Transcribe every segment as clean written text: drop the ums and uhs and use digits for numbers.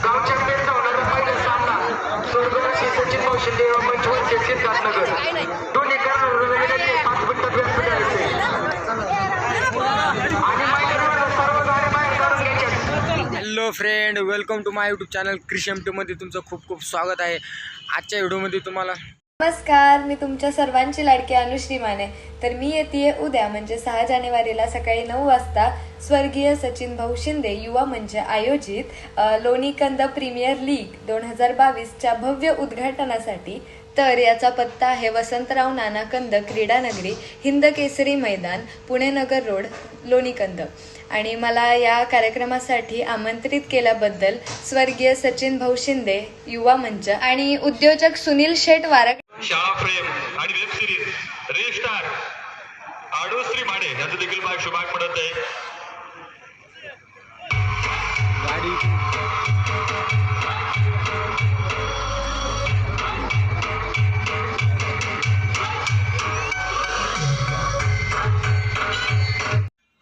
गावच्या पेठ धावणारा पहिला सामना स्वर्गवासी सचिन भाऊ शिंदे व पंचवटी सिद्धार्थनगर दोन्ही कराडचे 5 मिनिटात व्यासपीठ आहे आणि मैदानावर सर्व गाड्या बाहेर काढून घ्यायच्या. Hello friend, welcome to my YouTube channel क्रिशमटीमध्ये तुमचं खूप खूप स्वागत आहे. आजच्या व्हिडिओमध्ये तुम्हाला नमस्कार, मी तुमच्या सर्वांची लाडकी अनुश्री माने. तर मी येते उद्या म्हणजे 6 जानेवारीला सकाळी 9 वाजता स्वर्गीय सचिन भाऊ शिंदे युवा मंच आयोजित लोणीकंद प्रीमियर लीग 2022च्या भव्य उद्घाटनासाठी. तर याचा पत्ता आहे वसंतराव नाना कंद क्रीडानगरी, हिंद केसरी मैदान, पुणे नगर रोड, लोणीकंद. आणि मला या कार्यक्रमासाठी आमंत्रित केल्याबद्दल स्वर्गीय सचिन भाऊ शिंदे युवा मंच आणि उद्योजक सुनील शेठ वारक, शाळा फ्रेम आणि वेब सिरीज रेस्टार आडोश्री माडे यांचं देखील भाग शुभाग पडत आहे.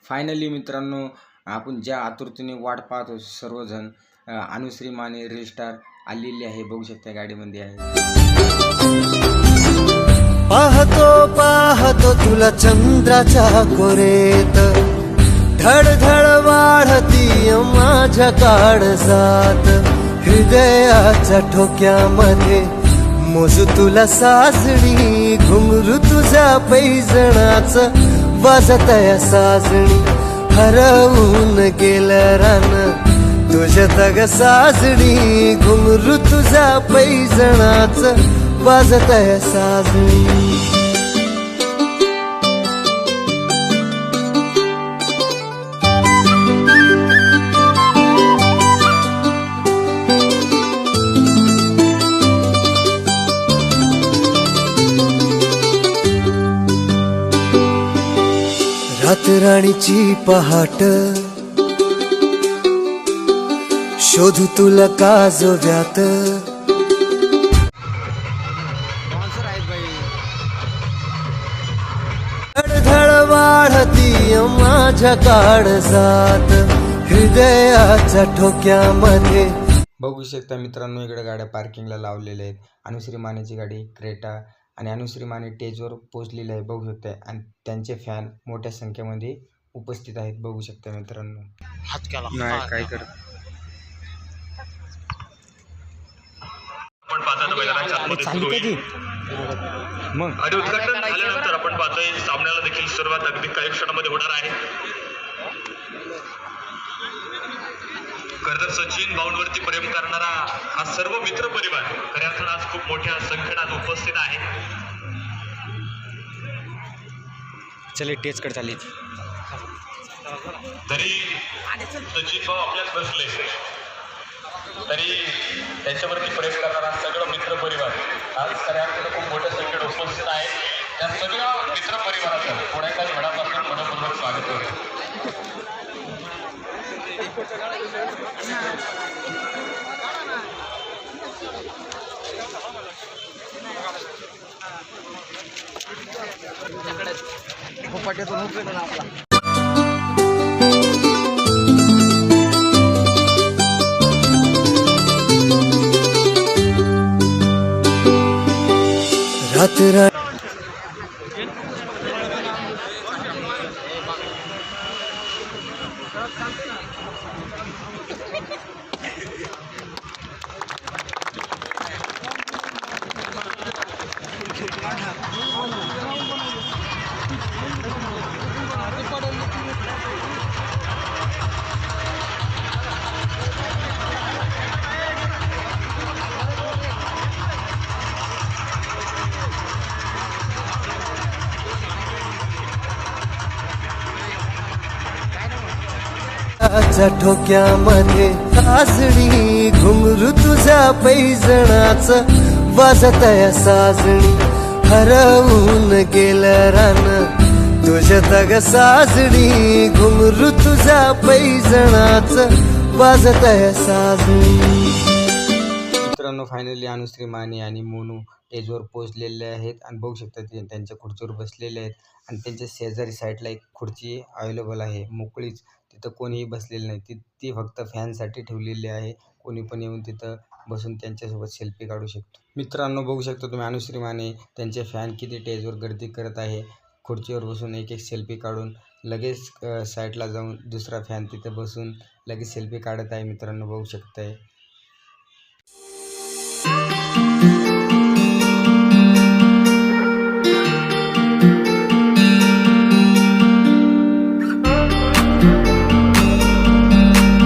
फायनली मित्रांनो, आपण ज्या आतुरतेने वाट पाहतो सर्वजण, अनुश्री माने रेस्टार आलेली आहे. बघू शकता गाडीमध्ये आहे. पाहतो पाहतो तुला चंद्राच्या कोरेत, धडधड वाढती माझ्या काळजात, हृदयाच्या ठोक्यामध्ये मोजू तुला साजणी, घुंगरू तुझ्या पैजणाच वाजतया साजणी, हरवून गेलं रान तुझ्या तग साजणी, घुंगरू तुझ्या पैजणाच वाजतया साजणी. रातराणीची पहाट शोधू तुला काजव्यात, धडधड वाढती माझ्या काळजात, हृदयाच्या ठोक्यामध्ये. बघू शकता मित्रांनो, इकडे गाड्या पार्किंगला लावलेल्या आहेत. अनुश्री मानेची गाडी क्रेटा आणि अनुश्री माने टेजवर पोहोचलेले आहे. बघू शकता आणि त्यांचे फॅन मोठ्या संख्येमध्ये उपस्थित आहेत. बघू शकता मित्रांनो. नाही काय करत आपण पाहतो मैदानाच्या आतमध्ये सुरू होईल. मग आणि उद्घाटन झाल्यानंतर आपण पाहतोय सामन्याला देखील सुरुवात अगदी काही क्षणामध्ये होणार आहे. खरं तर सचिन भाऊंवरती प्रेम करणारा हा सर्व मित्र परिवार खऱ्या अर्थानं आज खूप मोठ्या संख्येने उपस्थित आहे. चले टेजकडे चालली. तरी सचिन भाऊ आपल्यात बसले तरी त्यांच्यावरती प्रेम करणारा सगळं मित्र परिवार आज खऱ्या अर्थानं खूप मोठ्या संख्येने उपस्थित आहे. त्या सगळ्या मित्र परिवाराचं पुण्याच्या मनापासून मनपूर्वक स्वागत करतो. रातराणी ठोक्यामध्ये साजणी, घुंगरू तुझ्या पैजणाच वाजतया साजणी, हरवून गेलं रान तुझ्या तग साजणी, घुंगरू तुझ्या पैजणाच वाजतया साजणी. मित्रांनो, फायनली अनुश्री माने आणि मोनू स्टेजवर पोहोचलेले आहेत आणि बघू शकता ते त्यांच्या खुर्चीवर बसलेले आहेत आणि त्यांच्या शेजारी साईडला एक खुर्ची अवेलेबल आहे मोकळीच. तिथं कोणीही बसलेलं नाही. ती फक्त फॅनसाठी ठेवलेली आहे. कोणी पण येऊन तिथं बसून त्यांच्यासोबत सेल्फी काढू शकतो. मित्रांनो, बघू शकता तुम्ही अनुश्री माने त्यांचे फॅन किती स्टेजवर गर्दी करत आहे. खुर्चीवर बसून एक सेल्फी काढून लगेच साईडला जाऊन दुसरा फॅन तिथे बसून लगेच सेल्फी काढत आहे. मित्रांनो, बघू शकताय.